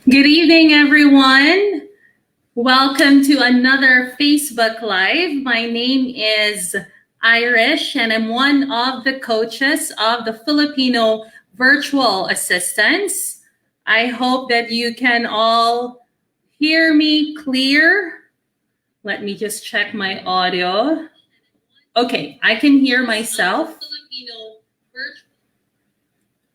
Good evening, everyone. Welcome to another Facebook Live. My name is Irish, and I'm one of the coaches of the Filipino Virtual Assistants. I hope that you can all hear me clear. Let me just check my audio. Okay, I can hear myself.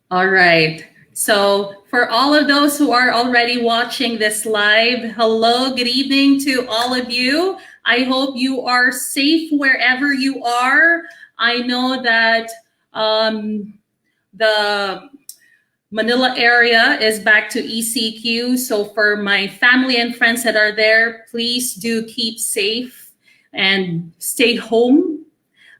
All right. So for all of those who are already watching this live, hello, good evening to all of you. I hope you are safe wherever you are. I know that the Manila area is back to ECQ. So for my family and friends that are there, please do keep safe and stay home.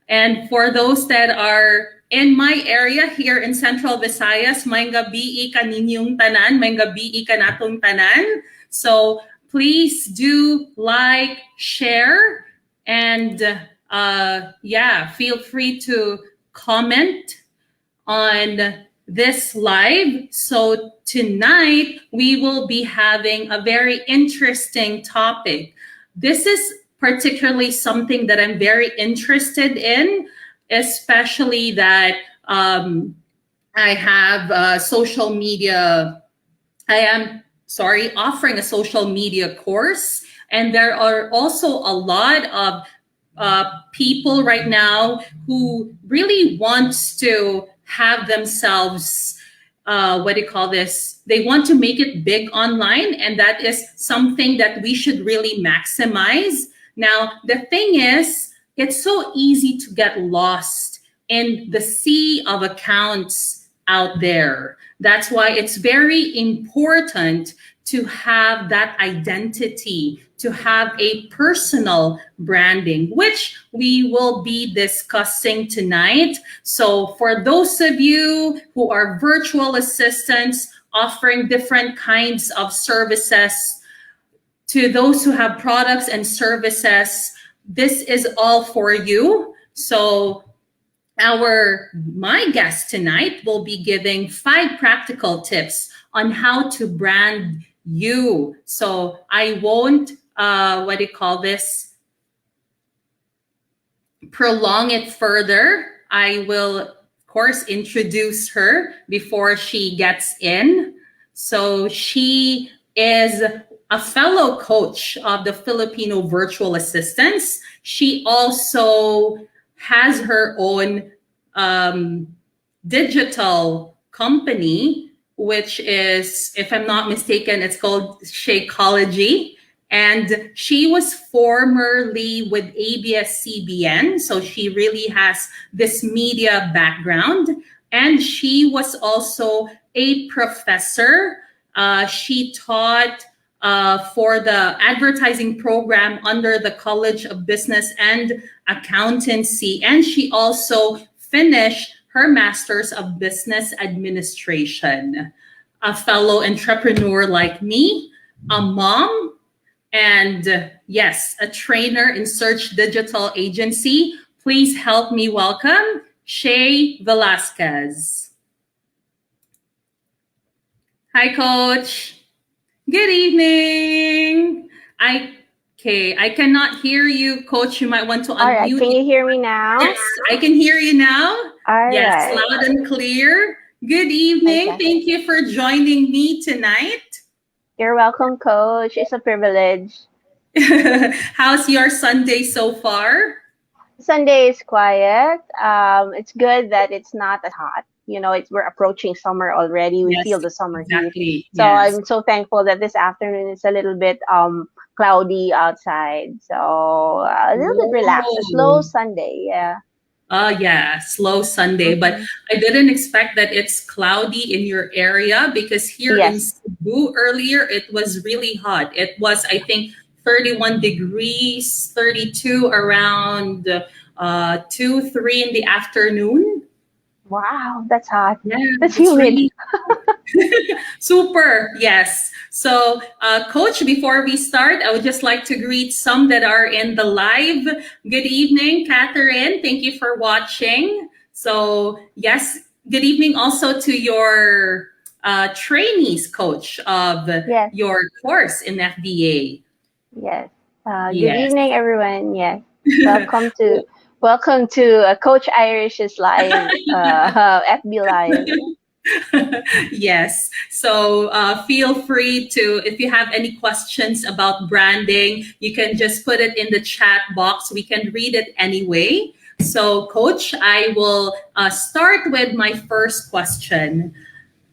And for those that are in my area here in Central Visayas, may gabi kaninyong tanan, may gabi kanatong tanan. So please do like, share, and feel free to comment on this live. So tonight we will be having a very interesting topic. This is particularly something that I'm very interested in, especially that I have social media. I am offering a social media course, and there are also a lot of people right now who really wants to have themselves they want to make it big online, and that is something that we should really maximize. Now the thing is, it's so easy to get lost in the sea of accounts out there. That's why it's very important to have that identity, to have a personal branding, which we will be discussing tonight. So for those of you who are virtual assistants offering different kinds of services, to those who have products and services, this is all for you. So my guest tonight will be giving 5 practical tips on how to brand you. So I won't prolong it further. I will, of course, introduce her before she gets in. So she is a fellow coach of the Filipino Virtual Assistants. She also has her own digital company, which is, if I'm not mistaken, it's called Shakeology. And she was formerly with ABS-CBN, so she really has this media background. And she was also a professor. She taught for the advertising program under the College of Business and Accountancy. And she also finished her Master's of Business Administration. A fellow entrepreneur like me, a mom, and yes, a trainer in Search Digital Agency. Please help me welcome Shey Velaquez. Hi, Coach. Good evening. I cannot hear you, Coach. You might want to unmute. All right, can you hear me now? Yes, I can hear you now. All yes, right. Loud and clear. Good evening. Okay. Thank you for joining me tonight. You're welcome, Coach. It's a privilege. How's your Sunday so far? Sunday is quiet. It's good that it's not as hot. We're approaching summer already. We feel the summer heat. So yes. I'm so thankful that this afternoon is a little bit cloudy outside. So a little bit relaxed. A slow Sunday, yeah. Slow Sunday. But I didn't expect that it's cloudy in your area, because here in Cebu earlier, it was really hot. It was, I think, 31 degrees, 32 around 2, 3 in the afternoon. Wow, that's hot. Yeah, that's humid. Really super, yes. So, Coach, before we start, I would just like to greet some that are in the live. Good evening, Catherine. Thank you for watching. So, yes, good evening also to your trainees, coach, of Yes. your course in FBA. Yes. Good Yes. evening, everyone. Yes. Welcome to Coach Irish's live FB live. Yes. So feel free to, if you have any questions about branding, you can just put it in the chat box. We can read it anyway. So, Coach, I will start with my first question.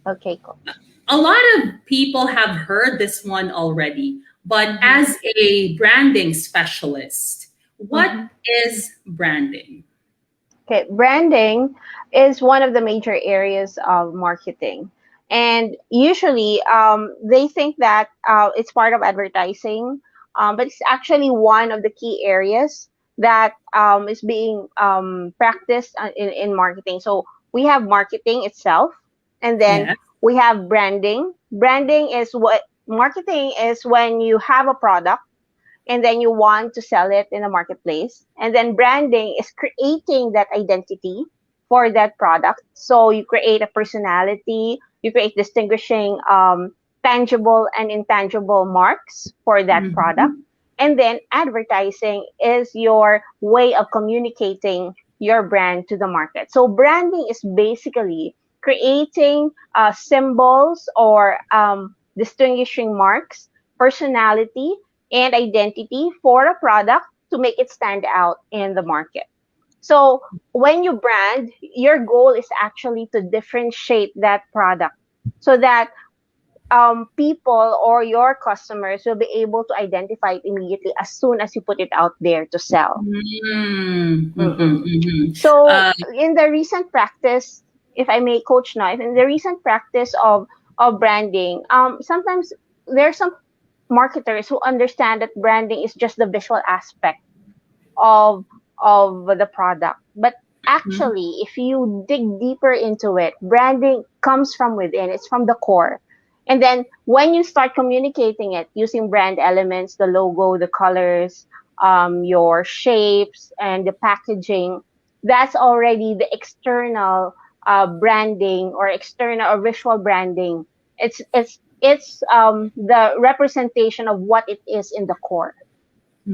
Okay, cool. A lot of people have heard this one already, but Mm-hmm. as a branding specialist, what Mm-hmm. is branding? Okay, branding is one of the major areas of marketing. And usually, they think that it's part of advertising, but it's actually one of the key areas that is being practiced in marketing. So we have marketing itself, and then Yes. we have branding. Branding is what marketing is when you have a product and then you want to sell it in the marketplace. And then branding is creating that identity for that product. So you create a personality, you create distinguishing tangible and intangible marks for that product. Mhm. And then advertising is your way of communicating your brand to the market. So branding is basically creating symbols or distinguishing marks, personality, and identity for a product to make it stand out in the market. So when you brand, your goal is actually to differentiate that product so that people or your customers will be able to identify it immediately as soon as you put it out there to sell. Mm, mhm, Mm-mm. mhm. So in the recent practice, if I may, Coach Knife, in the recent practice of branding, sometimes there's some marketers who understand that branding is just the visual aspect of the product. But Mhm. actually, if you dig deeper into it, branding comes from within. It's from the core. And then when you start communicating it using brand elements, the logo, the colors, your shapes, and the packaging, that's already the external branding or external or visual branding. It's the representation of what it is in the core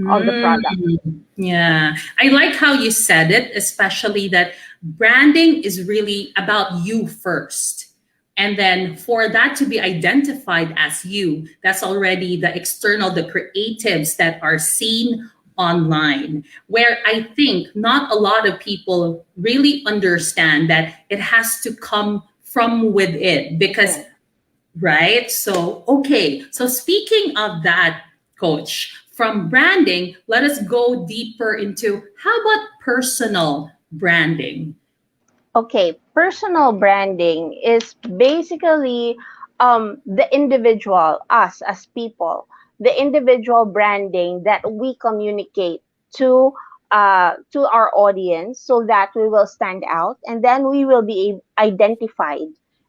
of the Mm, product. yeah. I like how you said it, especially that branding is really about you first. And then for that to be identified as you, that's already the external, the creatives that are seen online, where I think not a lot of people really understand that it has to come from within because Yes. right? So, okay. So, speaking of that, coach, from branding, let us go deeper into how about personal branding? Okay, personal branding is basically the individual, us as people, the individual branding that we communicate to our audience so that we will stand out and then we will be identified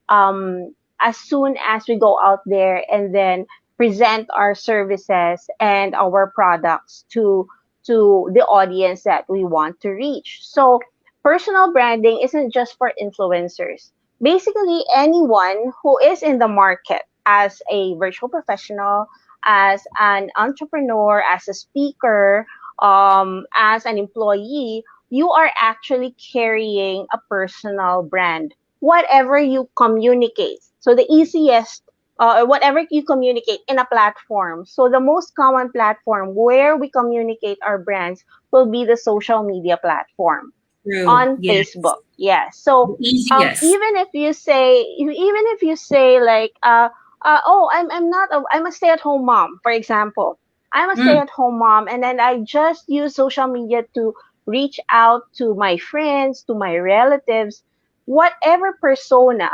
as soon as we go out there and then present our services and our products to the audience that we want to reach. So personal branding isn't just for influencers. Basically, anyone who is in the market as a virtual professional, as an entrepreneur, as a speaker, as an employee, you are actually carrying a personal brand. Whatever you communicate. So the easiest whatever you communicate in a platform. So the most common platform where we communicate our brands will be the social media platform True. on Yes. Facebook. Yes. So The easiest. even if you say like oh I'm a stay-at-home mom, for example. I'm a Mm, stay-at-home mom and then I just use social media to reach out to my friends, to my relatives, whatever persona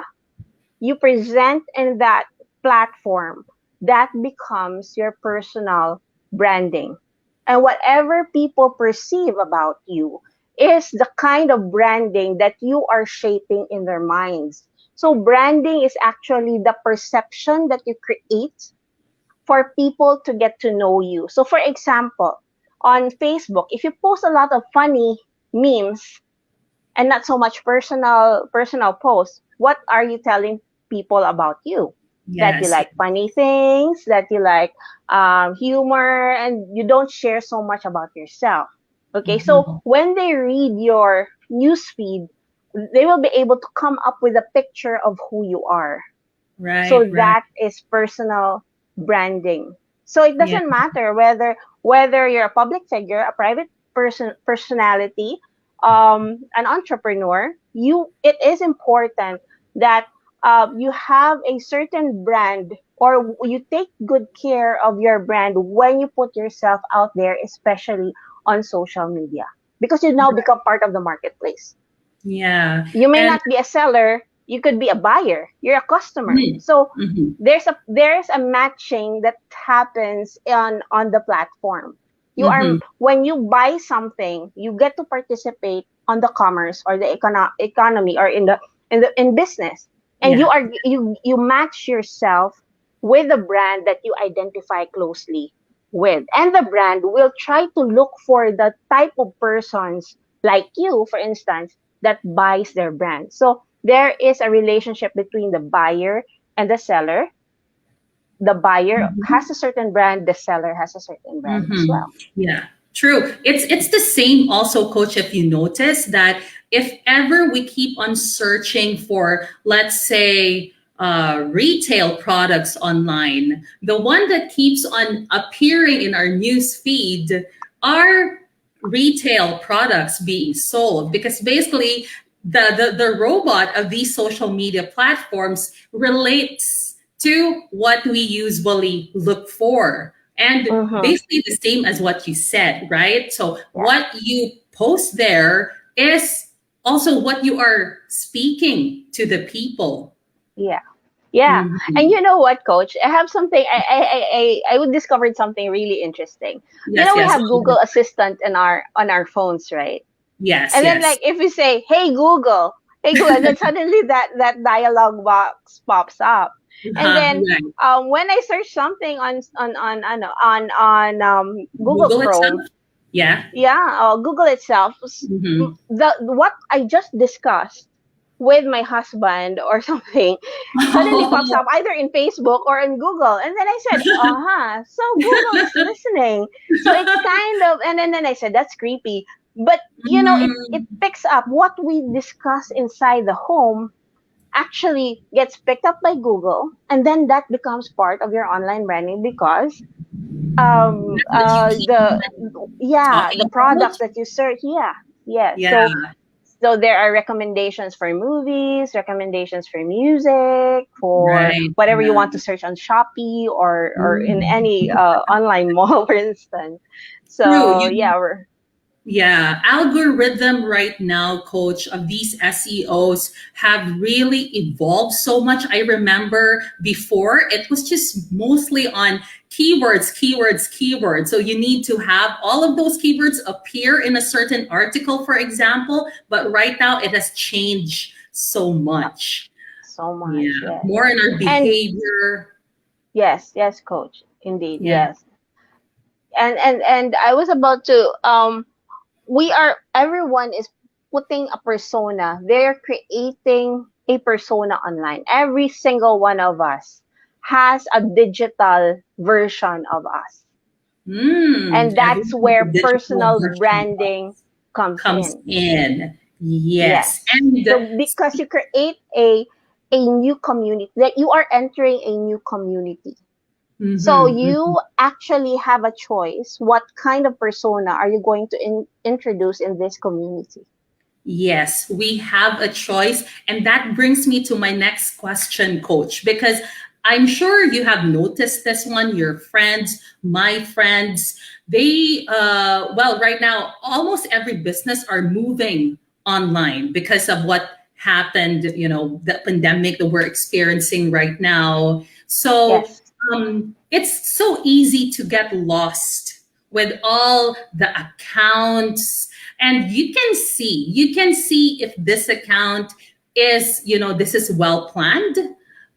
you present in that platform, that becomes your personal branding. And whatever people perceive about you is the kind of branding that you are shaping in their minds. So, branding is actually the perception that you create for people to get to know you. So, for example, on Facebook, if you post a lot of funny memes and not so much personal posts, what are you telling people about you. That you Yes. like funny things, that you like humor, and you don't share so much about yourself. Okay, so Mhm. when they read your newsfeed, they will be able to come up with a picture of who you are. So Right, right. that is personal branding. So it Yeah. doesn't matter whether you're a public figure, a private personality, an entrepreneur. It is important that you have a certain brand, or you take good care of your brand when you put yourself out there, especially on social media, because you now become part of the marketplace. Yeah. You may And not be a seller, you could be a buyer, you're a customer. mm, So mhm. there's a matching that happens on the platform. You are Mhm. When you buy something, you get to participate on the commerce, or the economy, or in business. And Yeah. you match yourself with the brand that you identify closely with, and the brand will try to look for the type of persons like you, for instance, that buys their brand. So there is a relationship between the buyer and the seller. The buyer Mhm. has a certain brand, the seller has a certain brand as Mm-hmm. well. Yeah, true. It's the same also, coach, if you notice that if ever we keep on searching for, let's say, retail products online, the one that keeps on appearing in our news feed are retail products being sold, because basically the robot of these social media platforms relates to what we usually look for. And Mm-hmm. basically the same as what you said, right? So Yeah. what you post there is also what you are speaking to the people. Yeah. Yeah. And Mhm. you know what, coach? I have something I would discovered something really interesting. Yes, We yes, have Google Assistant in our phones, right? yes, And then, yes. like, if we say, hey Google, and then suddenly that dialogue box pops up. And then Right. when I search something on Google Google Chrome, itself. Yeah. yeah, Google itself, Hmm. the what I just discussed with my husband or something suddenly pops up either in Facebook or in Google. And then I said, uh-huh, so Google is listening. So it's kind of, and then I said, that's creepy. But, it Mm. picks up what we discuss inside the home, actually gets picked up by Google. And then that becomes part of your online branding, because What you keep the talking products about. that you search, yeah, yes. Yeah. So there are recommendations for movies, recommendations for music, for Right. whatever you Yeah. want to search on Shopee, or in Mhm. any online mall, for instance. True. So yeah, we're Yeah, algorithm right now, coach, of these SEOs have really evolved so much. I remember before it was just mostly on keywords, keywords, keywords. So you need to have all of those keywords appear in a certain article, for example. But right now it has changed so much. so much, Yeah, yes. more in our And behavior. yes, coach, indeed, Yeah. yes. And I was about to everyone is putting a persona. They're creating a persona online. Every single one of us has a digital version of us. And that's Everything the where digital personal version branding comes comes in. in. Yes. Yes. And So because you create a new community, that you are entering a new community. So mhm. you actually have a choice. What kind of persona are you going to introduce in this community? Yes, we have a choice. And that brings me to my next question, coach, because I'm sure you have noticed this one. Your friends, my friends, well, right now, almost every business are moving online because of what happened, the pandemic that we're experiencing right now. So Yes. it's so easy to get lost with all the accounts, and you can see if this account is, this is well planned,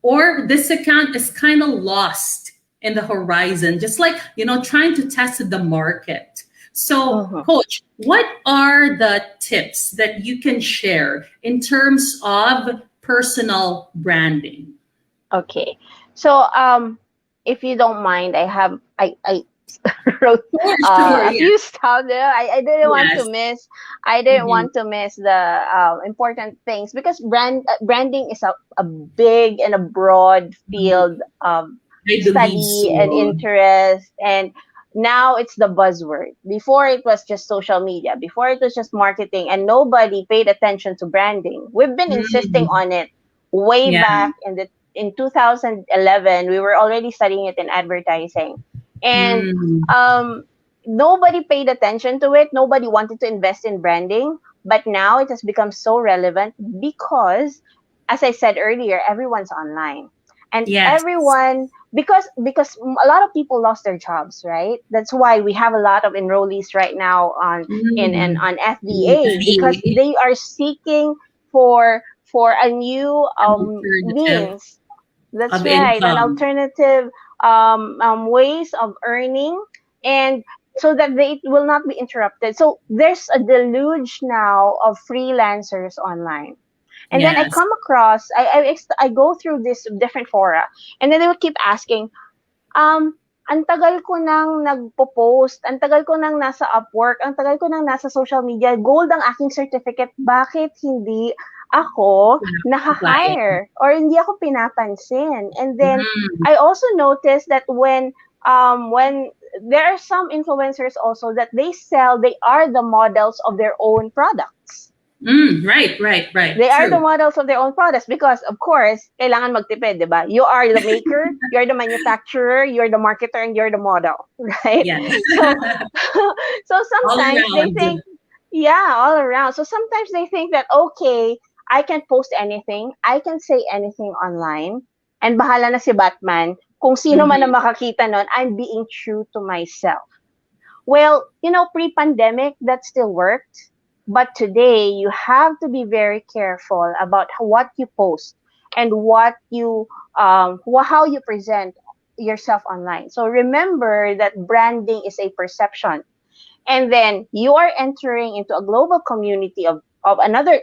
or this account is kind of lost in the horizon, just like, trying to test the market. So, Mhm. coach, what are the tips that you can share in terms of personal branding? Okay. So if you don't mind, I wrote Sure, a yes. few stuff there. I didn't want to Yes. miss. I didn't Mhm. want to miss the important things because branding is a big and a broad field of I believe study and so. interest, and now it's the buzzword. Before it was just social media. Before it was just marketing, and nobody paid attention to branding. We've been insisting Mm. on it way Yeah. back in 2011. We were already studying it in advertising, and Mm. um, nobody paid attention to it. Nobody wanted to invest in branding, but now it has become so relevant because, as I said earlier, everyone's online, and Yes. everyone, because a lot of people lost their jobs, right? That's why we have a lot of enrollees right now on in Mm. on FBA, because FDA, they are seeking for a new an alternative means. That's of right, an income. alternative ways of earning, and so that they will not be interrupted. So there's a deluge now of freelancers online. And then I Yes. come across, I go through this different fora, and then they would keep asking, ang tagal ko nang nagpo-post, ang tagal ko nang nasa Upwork, ang tagal ko nang nasa social media, gold ang aking certificate, bakit hindi ako Applying. naka-hire or hindi ako pinapansin? And then Mm. I also noticed that when there are some influencers also that they are the models of their own products. Mm. Right, right, right. They are the True. models of their own products because, of course, kailangan magtipid, di ba? You are the maker, you're the manufacturer, you're the marketer, and you're the model, right? Yes. So, so All sometimes they around. think, yeah, all around. So sometimes they think that, okay, I can post anything, I can say anything online, and bahala na si Batman. Kung sino man ang Mhm. makakita nun, I'm being true to myself. Well, pre-pandemic, that still worked. But today, you have to be very careful about what you post and how you present yourself online. So remember that branding is a perception, and then you are entering into a global community of another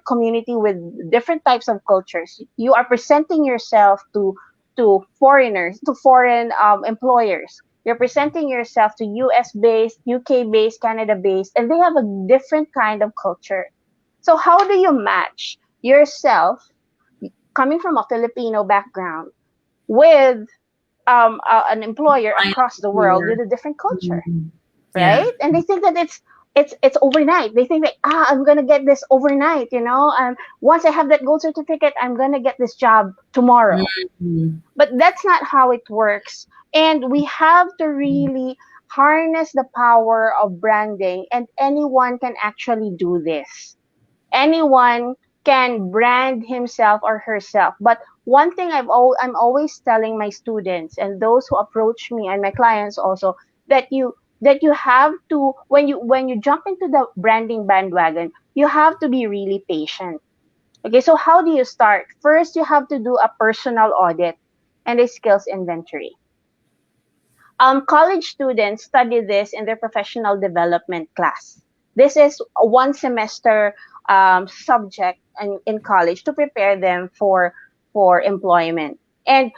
community with different types of cultures. You are presenting yourself to foreigners, to foreign employers. You're presenting yourself to US based, UK based, Canada based, and they have a different kind of culture. So how do you match yourself coming from a Filipino background with an employer Applying across the world for. with a different culture? Mhm. Yeah. Right? And they think that it's overnight. They think that I'm gonna get this overnight. Once I have that gold certificate, I'm gonna get this job tomorrow. Mhm. But that's not how it works. And we have to really harness the power of branding, and anyone can actually do this. Anyone can brand himself or herself. But one thing I'm always telling my students and those who approach me and my clients also, that you have to, when you jump into the branding bandwagon, you have to be really patient. Okay, so how do you start? First, you have to do a personal audit and a skills inventory. College students study this in their professional development class. This is a one semester subject in college to prepare them for employment. And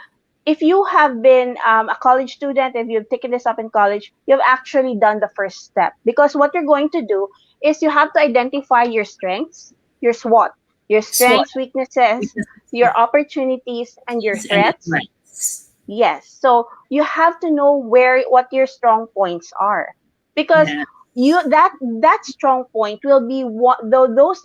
if you have been a college student, if you've taken this up in college, you've actually done the first step. Because what you're going to do is you have to identify your strengths, your SWOT, your SWOT. strengths, weaknesses, your opportunities, and your And threats. threats. Yes. So you have to know what your strong points are, because Yeah. that strong point will be those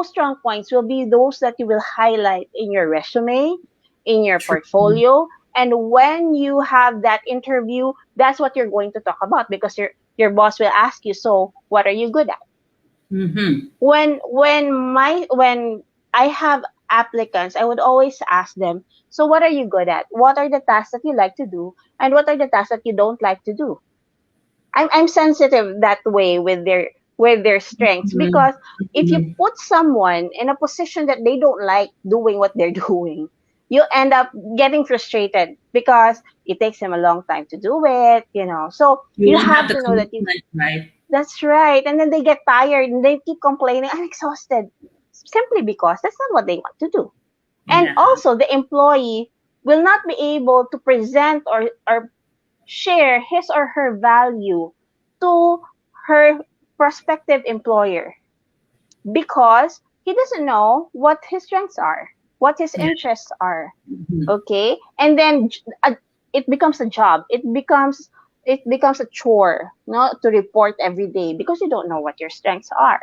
strong points will be those that you will highlight in your resume, in your True. portfolio, and when you have that interview, that's what you're going to talk about, because your boss will ask you, so what are you good at? Mm-hmm. When I have applicants, I would always ask them, so what are you good at? What are the tasks that you like to do? And what are the tasks that you don't like to do? I'm sensitive that way with their strengths, because if you Mm-hmm. put someone in a position that they don't like doing what they're doing, you end up getting frustrated because it takes them a long time to do it. So You you won't have have the to know that commitment, right? that's right. And then they get tired and they keep complaining, I'm exhausted. Simply because that's not what they want to do. And Yeah. also, the employee will not be able to present or share his or her value to her prospective employer because he doesn't know what his strengths are, what his Yeah. interests are. Mhm. Okay, and then it becomes a job. It becomes a chore, no, to report every day because you don't know what your strengths are.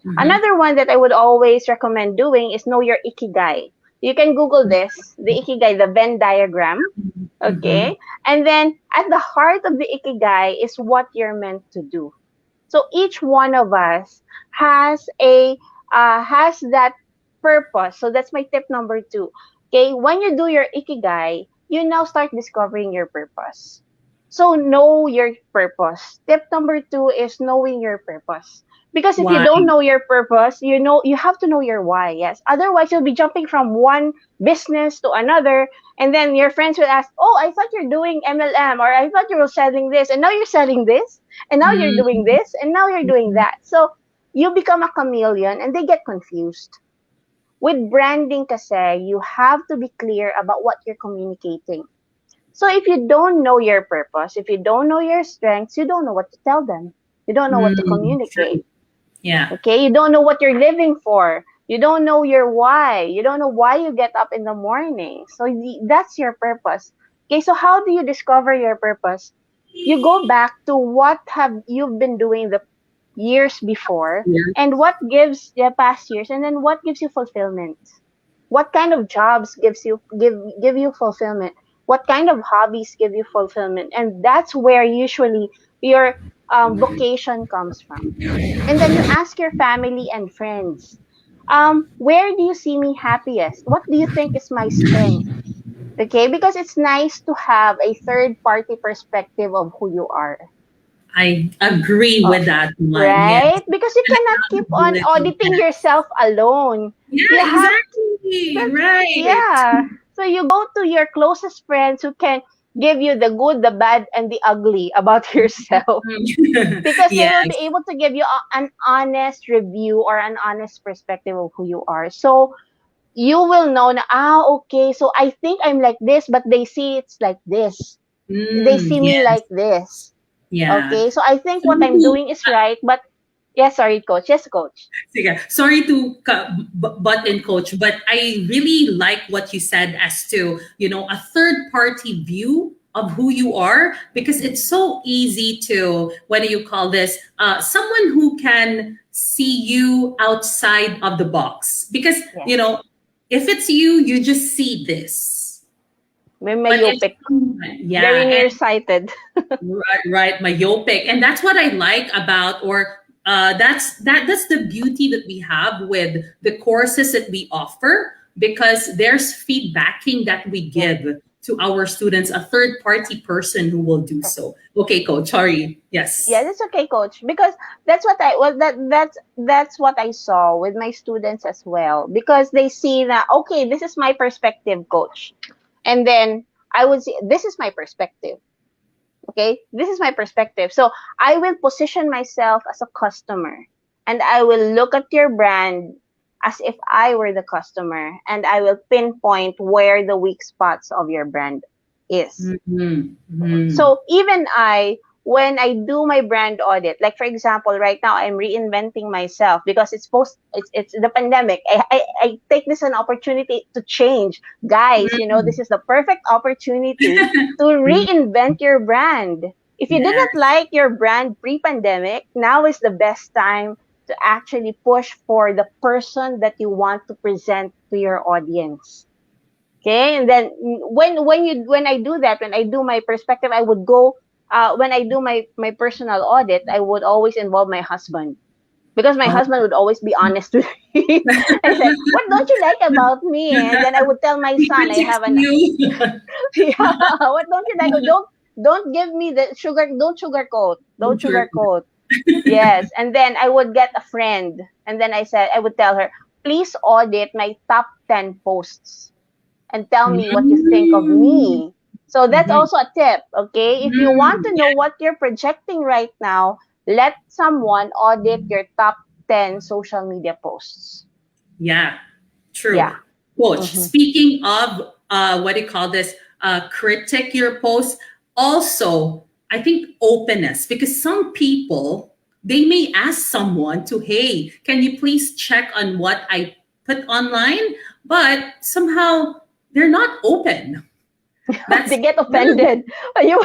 Mhm. Another one that I would always recommend doing is know your ikigai. You can Google this, the ikigai, the Venn diagram. Mhm. Okay, and then at the heart of the ikigai is what you're meant to do. So each one of us has that purpose. So that's my tip number 2. Okay, when you do your ikigai, you now start discovering your purpose. So know your purpose. Tip number 2 is knowing your purpose. Because if you Why? don't know your purpose, you have to know your why. Yes. Otherwise, you'll be jumping from one business to another, and then your friends will ask, "Oh, I thought you're doing MLM, or I thought you were selling this, and now you're selling this." And now you're doing Mm. this, and now you're doing that. So you become a chameleon and they get confused. With branding kasi, you have to be clear about what you're communicating. So if you don't know your purpose, if you don't know your strengths, you don't know what to tell them. You don't know what to communicate. True. Yeah. Okay? You don't know what you're living for. You don't know your why. You don't know why you get up in the morning. So that's your purpose. Okay, so how do you discover your purpose? You go back to what have you been doing the years before, Yeah. and what gives the past years, and then what gives you fulfillment. What kind of jobs give you fulfillment? What kind of hobbies give you fulfillment? And that's where usually your vocation comes from. And then you ask your family and friends, where do you see me happiest? What do you think is my strength? Okay, because it's nice to have a third party perspective of who you are. I agree Oh, with that one. Yes. right? Because you cannot keep on Accountability. auditing yourself alone. You Yeah, have exactly. that, Right. yeah. So you go to your closest friends who can give you the good, the bad, and the ugly about yourself because they will Yes. be able to give you an honest review or an honest perspective of who you are. So you will know na, okay, so I think I'm like this, but they see it's like this. They see me Yes. like this. Yeah. Okay, so I think what I'm So, doing is right, but yes, sorry, coach. Yes, coach. sige, sorry to butt in, coach, but I really like what you said as to, a third party view of who you are, because it's so easy to, what do you call this, someone who can see you outside of the box, because, Yes. if it's you, you just see this. May But if myopic. someone, Very yeah, nearsighted. right, myopic, and that's what I like about, or that's the beauty that we have with the courses that we offer, because there's feedbacking that we Yeah. give to our students, a third party person who will do so. Okay, coach, sorry. Yeah, Yes. that's okay, coach. Because that's what I saw with my students as well. Because they see that, okay, this is my perspective, coach, and then I would say this is my perspective. Okay, this is my perspective. So I will position myself as a customer, and I will look at your brand as if I were the customer, and I will pinpoint where the weak spots of your brand is. Mm-hmm. So even when I do my brand audit, like for example, right now I'm reinventing myself because it's the pandemic. I take this an opportunity to change. Guys, this is the perfect opportunity to Mm-hmm. reinvent your brand. If you did Yes. not like your brand pre-pandemic, now is the best time to actually push for the person that you want to present to your audience. Okay, and then when I do that, when I do my perspective, I would go when I do my personal audit, I would always involve my husband because my Oh. husband would always be honest with me and say, "What don't you like about me?" And then I would tell my He son, "I critiques have an you. yeah, what don't you like? Don't give me the sugar. Don't sugarcoat. Don't Don't you? sugarcoat." Yes, and then I would get a friend, and then I would tell her, "Please audit my top 10 posts and tell me what you think of Mm. me." So that's Mhm. also a tip, okay? If you want to know what you're projecting right now, let someone audit your top 10 social media posts. Yeah, Yeah. true. Coach, Mm-hmm. speaking of what do you call this? Critic your post. Also, I think openness, because some people, they may ask someone to, hey, can you please check on what I put online? But somehow they're not open. They get offended. You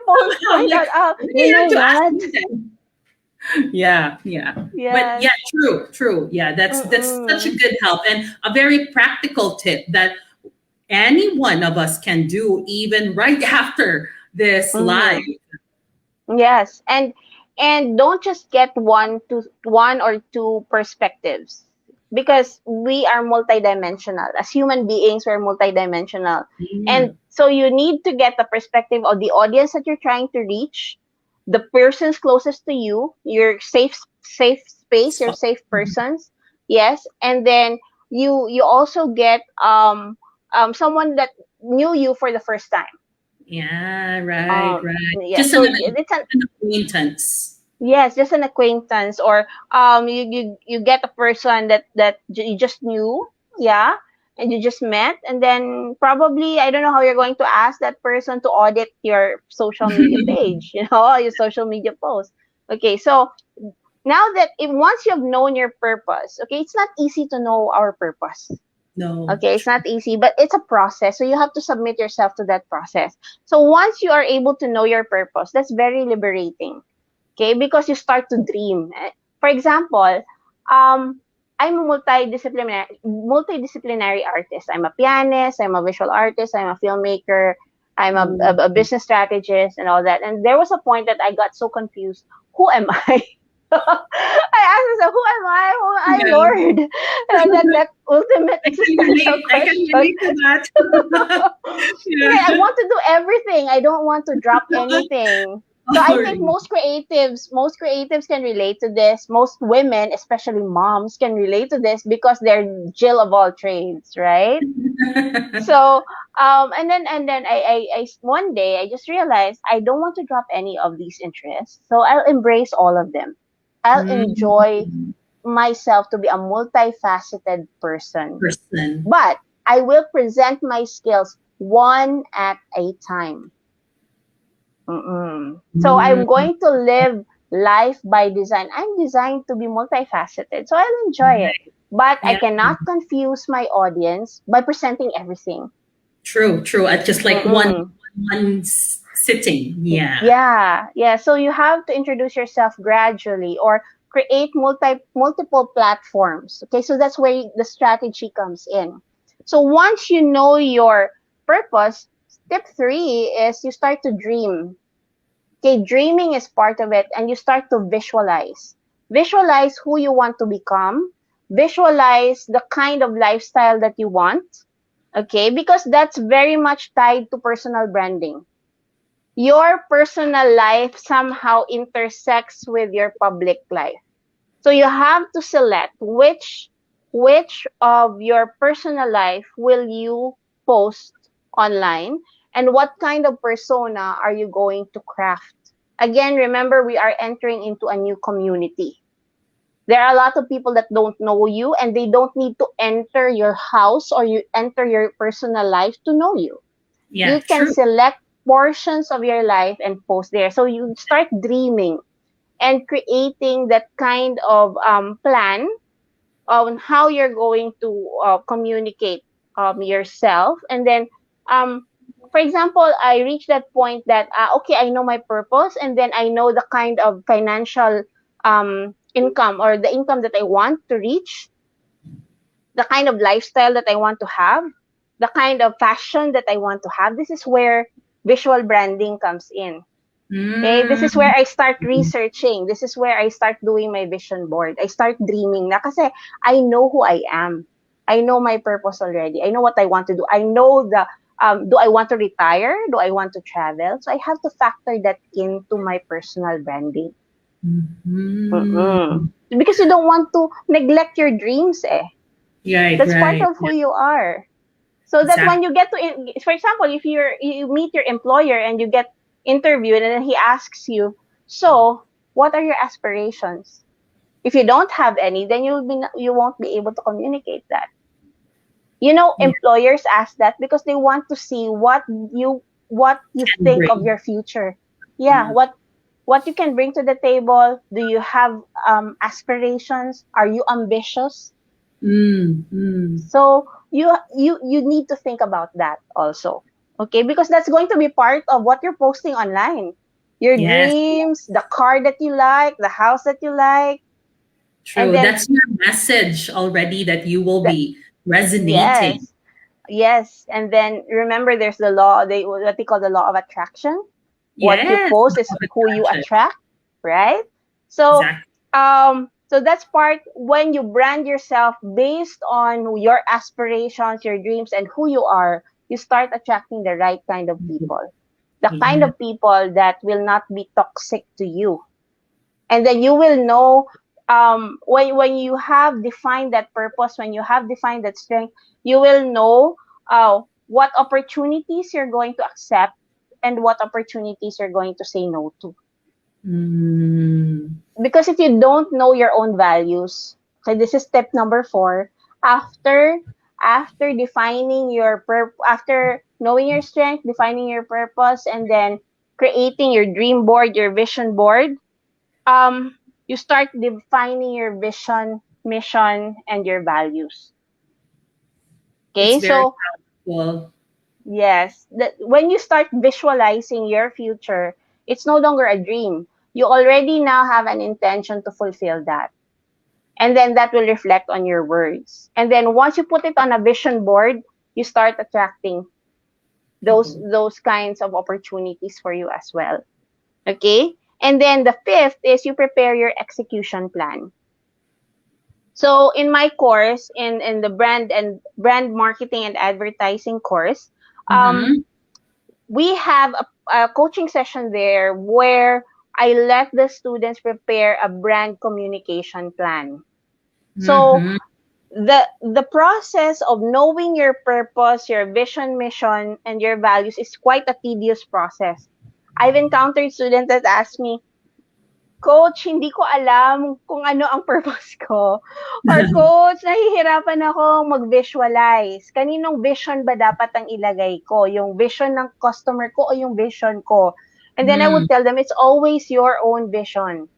point Like, out, they you know have to ask what? them. Yeah, yeah. But Yes. yeah, true. Yeah, that's such a Mm-mm. good help and a very practical tip that any one of us can do even right after this live. Mm-hmm. Yes, and don't just get one or two perspectives, because we are multidimensional. As human beings, we're multidimensional. And Mm. so you need to get the perspective of the audience that you're trying to reach, the persons closest to you, your safe space, your So, safe persons. Yes, and then you also get someone that knew you for the first time. yeah, right. Yeah, Just so it's an acquaintance. yes, just an acquaintance, or you get a person that you just knew, yeah, and you just met, and then probably I don't know how you're going to ask that person to audit your social media page, your social media post. Okay, so now that if once you've known your purpose, okay, it's not easy to know our purpose. No. Okay, it's not easy, but it's a process. So you have to submit yourself to that process. So once you are able to know your purpose, that's very liberating. Okay, because you start to dream. For example, I'm a multidisciplinary artist. I'm a pianist, I'm a visual artist, I'm a filmmaker, I'm Oh. a business strategist and all that. And there was a point that I got so confused. Who am I? I asked myself, who am I? Who am I, Yeah. Lord? That ultimate existential I can question. relate to that. Yeah, I Yeah. want to do everything. I don't want to drop anything. So I think Oh, most creatives can relate to this. Most women, especially moms, can relate to this because they're Jill of all trades, right? So and then one day I just realized I don't want to drop any of these interests. So I'll embrace all of them. I'll enjoy mm, myself to be a multifaceted person. person. But I will present my skills one at a time. So I'm Mm, going to live life by design. I'm designed to be multifaceted, so I'll enjoy it. But I yeah, cannot confuse my audience by presenting everything. true. At just like Mm-mm. sitting. Yeah. Yeah, yeah. So you have to introduce yourself gradually, or create multiple platforms. Okay, so that's where the strategy comes in. So once you know your purpose, step three is you start to dream. Okay, dreaming is part of it, and you start to visualize. Visualize who you want to become. Visualize the kind of lifestyle that you want. Okay, because that's very much tied to personal branding. Your personal life somehow intersects with your public life. So you have to select which of your personal life will you post online, and what kind of persona are you going to craft. Again, remember, we are entering into a new community. There are a lot of people that don't know you, and they don't need to enter your house or you enter your personal life to know you. Yeah, You can true. select portions of your life and post there. So you start dreaming and creating that kind of plan on how you're going to communicate yourself. And then, um, for example, I reached that point that, okay, I know my purpose, and then I know the kind of financial income, or the income that I want to reach, the kind of lifestyle that I want to have, the kind of fashion that I want to have. This is where visual branding comes in. Okay, this is where Mm, I start researching. This is where I start doing my vision board. I start dreaming na, kasi I know who I am. I know my purpose already. I know what I want to do. I know do I want to retire? Do I want to travel? So I have to factor that into my personal branding. mhm. Because you don't want to neglect your dreams, eh. Right, That's part right. of who Yeah, you are. So that when exactly. you get to, for example, if you meet your employer and you get interviewed, and then he asks you, so what are your aspirations? If you don't have any, then you won't be able to communicate that. Yeah. Employers ask that because they want to see what you And think of bring. your future. Yeah, Yeah. what you can bring to the table. Do you have aspirations? Are you ambitious? Mm, mm. So you need to think about that also. Okay, because that's going to be part of what you're posting online. Your Yes, dreams, the car that you like, the house that you like, and true. then That's your message already that you will the, be resonating. yes, yes, and then remember there's the law, they what they call the law of attraction. What you Yes, post is law of who you attraction. attract, right? So Exactly. so that's part when you brand yourself based on your aspirations, your dreams, and who you are, you start attracting the right kind of people. The kind Yeah. of people that will not be toxic to you. And then you will know when you have defined that purpose, when you have defined that strength, you will know what opportunities you're going to accept and what opportunities you're going to say no to. Mm. Because if you don't know your own values, okay, this is step number 4. After defining after knowing your strength, defining your purpose, and then creating your dream board, your vision board, you start defining your vision, mission, and your values. It's Okay, very so powerful. yes, that when you start visualizing your future, it's no longer a dream. You already now have an intention to fulfill that. And then that will reflect on your words. And then once you put it on a vision board, you start attracting those People. those kinds of opportunities for you as well. Okay? And then the fifth is you prepare your execution plan. So in my course, in the brand marketing and advertising course, um, Mm-hmm. we have a coaching session there where I let the students prepare a brand communication plan. So Mm-hmm. the process of knowing your purpose, your vision, mission, and your values is quite a tedious process. I've encountered students that ask me, Coach, hindi ko alam kung ano ang purpose ko. Or Coach, nahihirapan ako mag-visualize. Kaninong vision ba dapat ang ilagay ko? Yung vision ng customer ko o yung vision ko? And then I would Mm. tell them, it's always your own vision.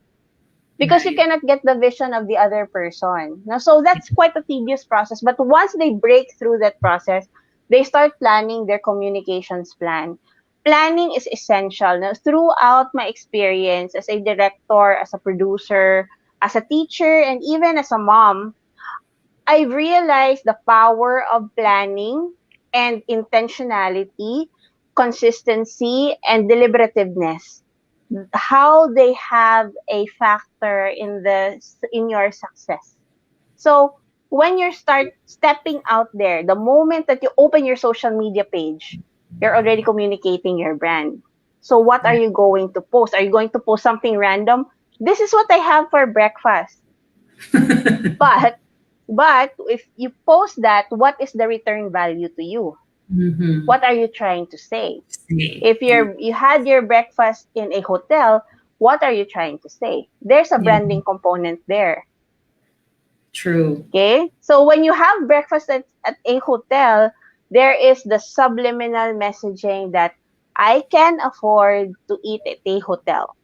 Because you Right. cannot get the vision of the other person. Now, so that's quite a tedious process. But once they break through that process, they start planning their communications plan. Planning is essential. Now, throughout my experience as a director, as a producer, as a teacher, and even as a mom, I realized the power of planning and intentionality, consistency, and deliberativeness, how they have a factor in your success. So when you start stepping out there, the moment that you open your social media page, you're already communicating your brand. So what are Yeah. you going to post? Are you going to post something random? This is what I have for breakfast. But if you post that, what is the return value to you? Mm-hmm. What are you trying to say? See. If you had your breakfast in a hotel, what are you trying to say? There's a Yeah. branding component there. True. Okay? So when you have breakfast at a hotel, there is the subliminal messaging that I can afford to eat at a hotel.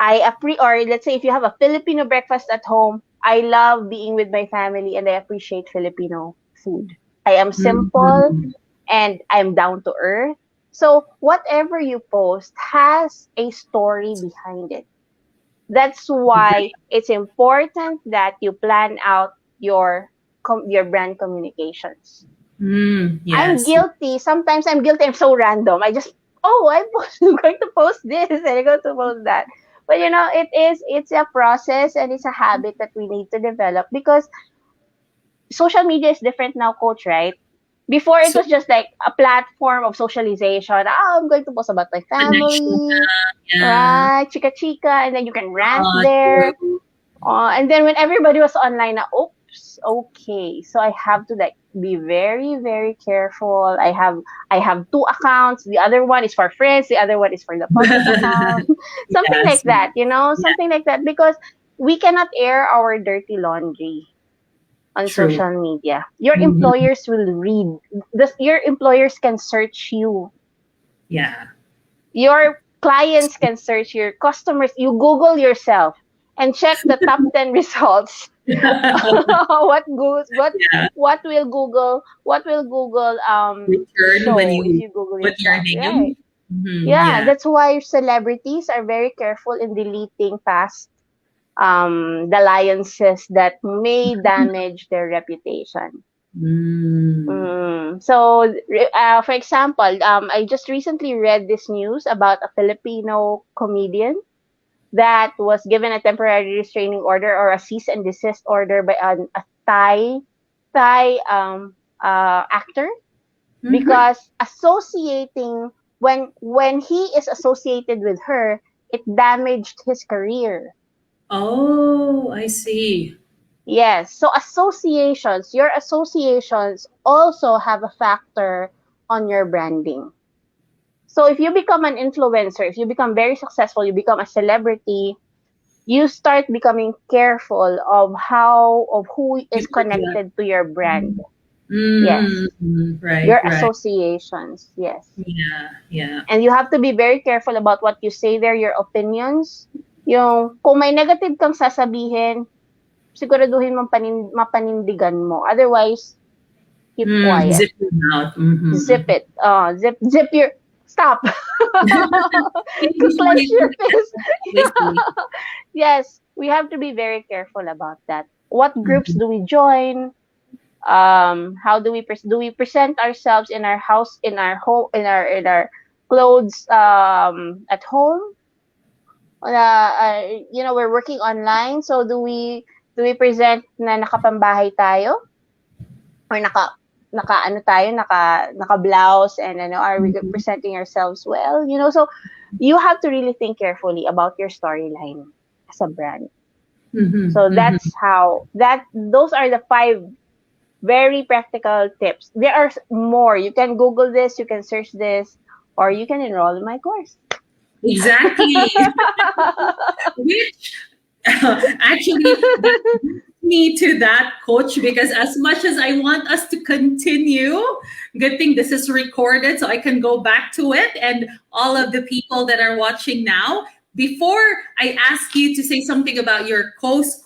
Or let's say if you have a Filipino breakfast at home, I love being with my family and I appreciate Filipino food. I am simple Mm-hmm. and I'm down to earth. So whatever you post has a story behind it. That's why it's important that you plan out your brand communications. Mm, I'm yes. guilty. Sometimes I'm guilty. I'm so random. I'm going to post this and I'm going to post that. But it's a process and it's a habit that we need to develop because social media is different now, coach, right? Before it So was just like a platform of socialization. Oh, I'm going to post about my connection. family, Yeah. right? Chika chika, and then you can rant there. True. And then when everybody was online, na, oops, okay, so I have to like be very, very careful. I have two accounts. The other one is for friends. The other one is for the public account. Something like Yes. that, Yeah. something like that, because we cannot air our dirty laundry. on True. social media. Your Mhm. employers will read. Your employers can search you. Yeah. Your clients can search your customers. You Google yourself and check the top 10 results. Yeah. What will Google Return when show if you you Google put your yourself, right? name. Mhm. Yeah, Yeah. that's why celebrities are very careful in deleting past dalliances that may damage their reputation. Mm. So, for example, I just recently read this news about a Filipino comedian that was given a temporary restraining order or a cease and desist order by a Thai actor Mhm. because associating when he is associated with her, it damaged his career. Oh, I see. Yes. So your associations also have a factor on your branding. So if you become an influencer, if you become very successful, you become a celebrity, you start becoming careful of who is People do that. connected to your brand. Yes. Mm. Right, Your right. associations. Yes. Yeah, yeah. And you have to be very careful about what you say there, your opinions. Yung kung may negative kang sasabihin, siguraduhin mong mapanindigan mo. Otherwise, keep quiet. Zip your mouth. Mm-hmm. Zip it. Zip your stop. Before Clench you your put it fist. wisely. Yes, we have to be very careful about that. What groups Mhm. do we join? How do do we present ourselves in our house, in our home, in our clothes at home? We're working online, so do we present na nakapambahay tayo or naka ano tayo, naka blouse, and are we Mhm. presenting ourselves well? So you have to really think carefully about your storyline as a brand. Mhm. So Mhm. those are the 5 very practical tips. There are more. You can Google this, you can search this, or you can enroll in my course. Exactly. Which actually that brings me to that, coach, because as much as I want us to continue, good thing this is recorded so I can go back to it and all of the people that are watching now. Before I ask you to say something about your course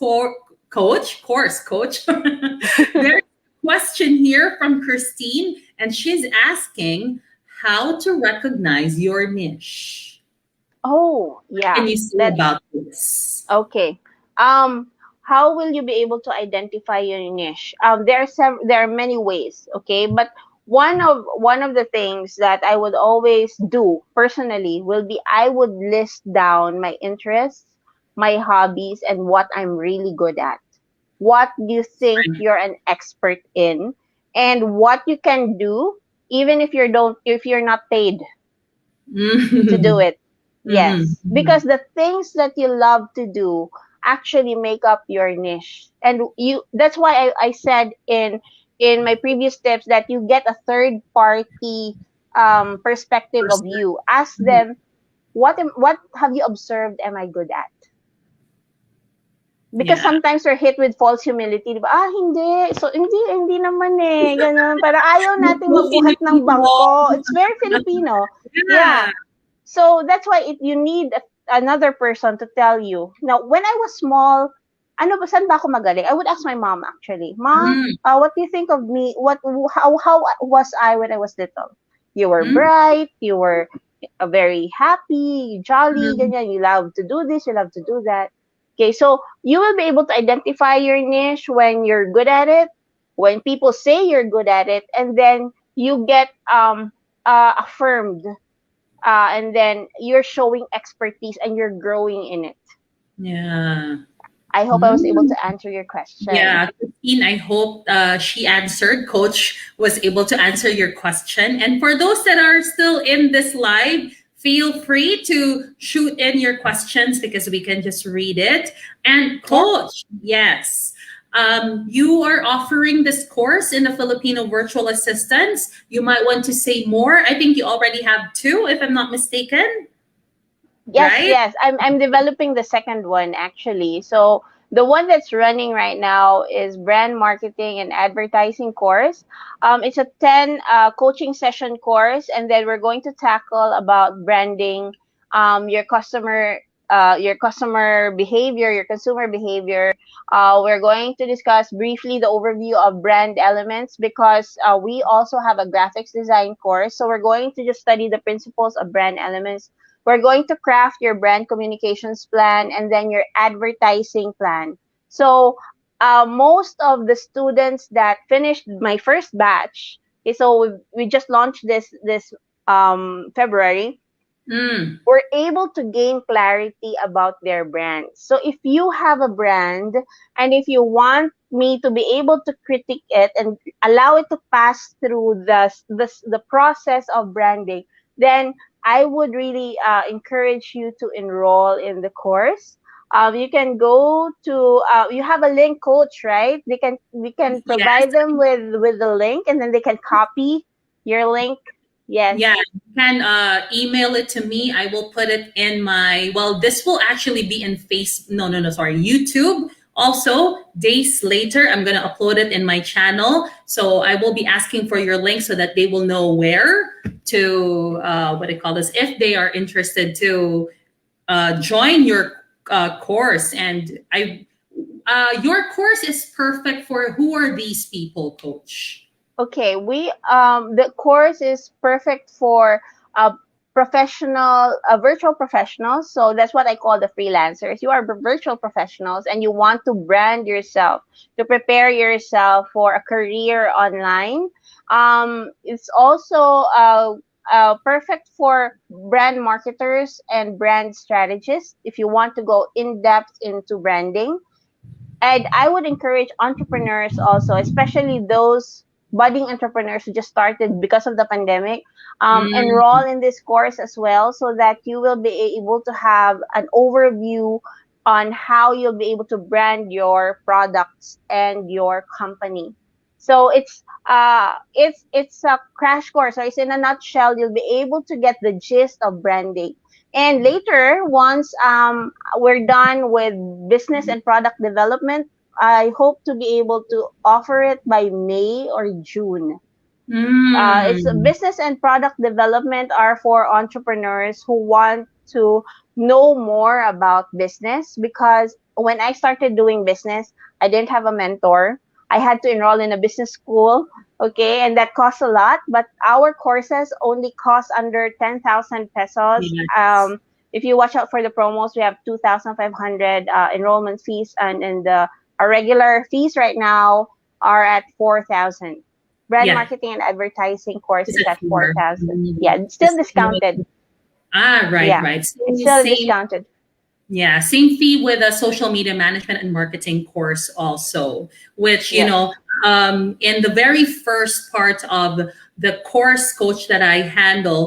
coach, there's a question here from Christine, and she's asking how to recognize your niche. Oh, Can yeah. you say That's about this? okay. How will you be able to identify your niche? There are many ways, okay? But one of the things that I would always do personally will be I would list down my interests, my hobbies, and what I'm really good at. What do you think you're an expert in, and what you can do even if you're not paid to do Mhm. it. Mhm. Yes, Mhm. because the things that you love to do actually make up your niche. And that's why I said in my previous tips that you get a third party perspective of Person. you. Ask Mhm. them, what have you observed am I good at? Because Yeah. sometimes we're hit with false humility, di ba? Hindi. So, hindi naman eh. Ganun. Parang ayaw You're nating so magbuhat ng bangko. Filipino. It's very Filipino. Yeah. Yeah. So that's why you need another person to tell you. Now, when I was small, ano ba, saan ba ako magaling? I would ask my mom actually, Ma, Mm. what do you think of me? How was I when I was little? You were Mm. bright, you were very happy, jolly, Mm. ganyan. You love to do this, you love to do that. Okay, so you will be able to identify your niche when you're good at it, when people say you're good at it, and then you get affirmed and then you're showing expertise and you're growing in it. Yeah. I hope I was able Mm. to answer your question. Yeah, Christine, I hope she answered. Coach was able to answer your question. And for those that are still in this live, feel free to shoot in your questions because we can just read it. And Yeah. Coach, yes, you are offering this course in the Filipino virtual assistants. You might want to say more. I think you already have two, if I'm not mistaken, Yes, right? yes. I'm developing the second one actually. So The one that's running right now is brand marketing and advertising course. It's a 10 coaching session course, and then we're going to tackle about branding, your customer behavior, your consumer behavior. We're going to discuss briefly the overview of brand elements because we also have a graphics design course. So we're going to just study the principles of brand elements. We're going to craft your brand communications plan and then your advertising plan. So most of the students that finished my first batch, so we just launched this February. We're able to gain clarity about their brand. So if you have a brand and if you want me to be able to critique it and allow it to pass through the process of branding, then I would really encourage you to enroll in the course. You can go to you have a link, coach, right? We can Yes. provide them with the link and then they can copy your link. Yes. Yeah, you can email it to me. I will put it in my, well, this will actually be in sorry, YouTube. Also, days later, I'm going to upload it in my channel. So I will be asking for your link so that they will know where to, what do you call this, if they are interested to join your course. And your course is perfect for who are these people, Coach? Okay, the course is perfect for virtual professionals. So that's what I call the freelancers. You are virtual professionals and you want to brand yourself, to prepare yourself for a career online. It's also perfect for brand marketers and brand strategists if you want to go in depth into branding. And I would encourage entrepreneurs also, especially those budding entrepreneurs who just started because of the pandemic, enroll in this course as well so that you will be able to have an overview on how you'll be able to brand your products and your company. So it's a crash course. So it's in a nutshell, you'll be able to get the gist of branding. And later, once we're done with business and product development, I hope to be able to offer it by May or June. It's business and product development are for entrepreneurs who want to know more about business, because when I started doing business, I didn't have a mentor. I had to enroll in a business school, okay, and that costs a lot, but our courses only cost under 10,000 pesos. Yes. If you watch out for the promos, we have 2,500 enrollment fees, and our regular fees right now are at 4,000. Brand Yeah. marketing and advertising course Is is it at for? 4,000. Yeah, it's still discounted. Right, Yeah, right. it's still Same, discounted. yeah, same fee with a social media management and marketing course also, which, Yes. in the very first part of the course, coach, that I handle,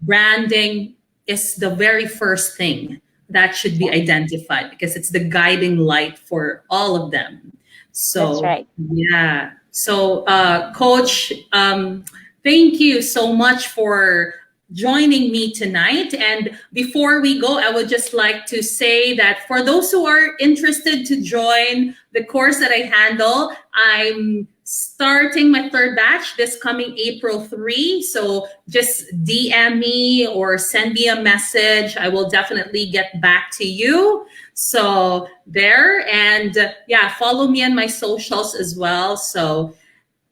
branding is the very first thing that should be identified because it's the guiding light for all of them. That's So, right. yeah. So, coach, thank you so much for joining me tonight. And before we go, I would just like to say that for those who are interested to join the course that I handle, I'm starting my third batch this coming April 3. So just DM me or send me a message. I will definitely get back to you. So there, and yeah, follow me on my socials as well. So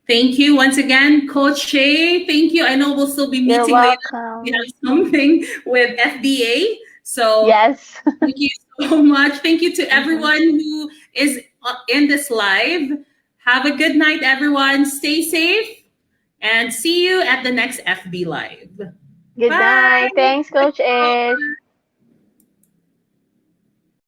thank you once again, Coach Shey. Thank you. I know we'll still be You're meeting later. We welcome. have something with FBA. So Yes. thank you so much. Thank you to Mhm. everyone who is in this live. Have a good night, everyone. Stay safe and see you at the next FB Live. Good Bye. night. Thanks, Coach Ish.